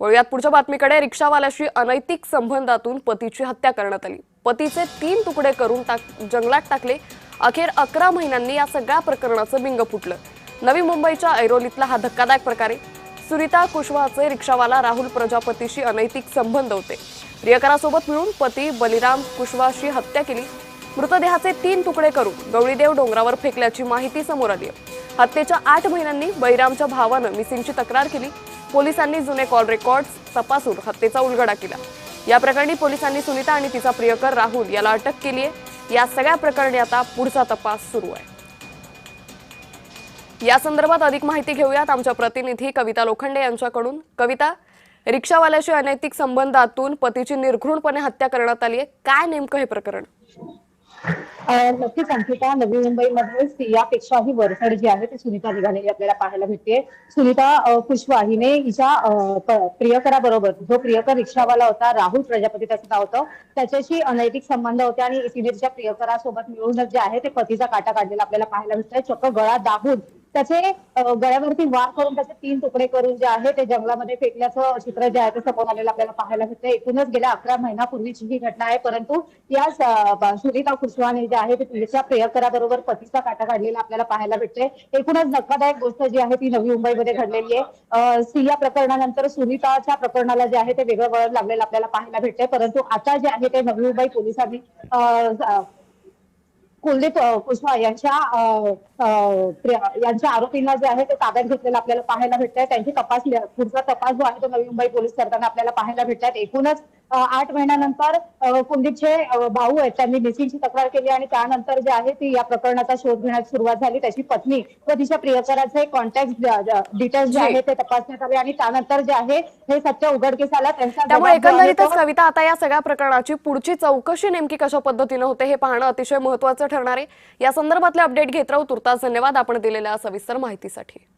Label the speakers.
Speaker 1: वळूयात पुढच्या बातमीकडे। रिक्षावाल्याशी अनैतिक संबंधातून पतीची हत्या करण्यात आली। पतीचे 3 तुकडे करून जंगलात टाकले। अखेर 11 महिन्यांनी या सगळ्या प्रकरणाचं बिंग फुटलं। नवी मुंबईच्या ऐरोलीतला हा धक्कादायक प्रकार आहे। सुनीता कुशवाहाचे रिक्षावाला राहुल प्रजापतीशी अनैतिक संबंध होते। प्रियकरासोबत मिळून पती बलिराम कुशवाहाची हत्या केली। मृतदेहाचे 3 तुकडे करून गवळीदेव डोंगरावर फेकल्याची माहिती समोर आली आहे। हत्येच्या 8 महिन्यांनी बलिरामच्या भावानं मिसिंगची तक्रार केली। पोलिसांनी जुने कॉल रेकॉर्ड्स तपासून हत्येचा उलगडा केला। या प्रकरणी पोलिसांनी सुनीता आणि तिचा प्रियकर राहुल याला अटक केली आहे। या सगळ्या प्रकरणी आता पुढचा तपास सुरू आहे। या संदर्भात अधिक माहिती घेऊयात आमच्या प्रतिनिधी कविता लोखंडे यांच्याकडून। कविता, रिक्षावाल्याशी अनैतिक संबंधातून पतीची निर्घृणपणे हत्या करण्यात आली आहे। काय नेमकं हे प्रकरण?
Speaker 2: नक्कीच अंकिता, नवी मुंबईमध्ये स्त्रियापेक्षाही वरचढ जी आहे ती सुनीता निघालेली आपल्याला पाहायला भेटते। सुनीता कुशवाह हिने हिच्या प्रियकराबरोबर, जो प्रियकर रिक्षावाला होता राहुल प्रजापती त्याचं नाव होतं, त्याच्याशी अनैतिक संबंध होते आणि तिने तिच्या प्रियकरासोबत मिळूनच जे आहे ते पतीचा काटा काढलेला आपल्याला पाहायला भेटतोय। चक्क गळा दाबून त्याचे गळ्यावरती वार करून त्याचे 3 तुकडे करून जे आहे ते जंगलामध्ये फेकल्याचं चित्र जे आहे ते समोर आलेलं आपल्याला पाहायला भेटतंय। एकूणच गेल्या 11 महिन्यापूर्वीची ही घटना आहे, परंतु या सुनीता कुशवाहाने जे आहे ते तिच्या प्रियकराबरोबर पतीचा काटा काढलेला आपल्याला पाहायला भेटतोय। एकूणच धक्कादायक गोष्ट जी आहे ती नवी मुंबईमध्ये घडलेली आहे। सिया प्रकरणानंतर सुनीताच्या प्रकरणाला जे आहे ते वेगळं वळण लागलेलं आपल्याला पाहायला भेटतंय, परंतु आता जे आहे ते नवी मुंबई पोलिसांनी कुलदीप कुशवाह यांच्या आरोपींना जे आहे ते ताब्यात घेतलेलं आपल्याला पाहायला भेटतंय। त्यांची पुढचा तपास जो आहे तो नवी मुंबई पोलीस करताना आपल्याला पाहायला भेटतात। एकूणच 8 महिन्यानंतर कुलदीपचे भाऊ आहेत त्यांनी मिसिंगची तक्रार केली आणि त्यानंतर जे आहे ती या प्रकरणाचा शोध घेण्यास सुरुवात झाली। त्याची पत्नी व तिच्या प्रियकराचे कॉन्टॅक्ट डिटेल्स जे आहे ते तपासण्यात आले आणि त्यानंतर जे आहे हे सत्य उघडकीस आलं।
Speaker 1: त्यामुळे एकंदरीतच कविता, आता या सगळ्या प्रकरणाची पुढची चौकशी नेमकी कशा पद्धतीने होते हे पाहणं अतिशय महत्त्वाचं ठरणार आहे। या संदर्भातले अपडेट घेत राहू। तुर्तास धन्यवाद आपण दिलेल्या सविस्तर माहितीसाठी।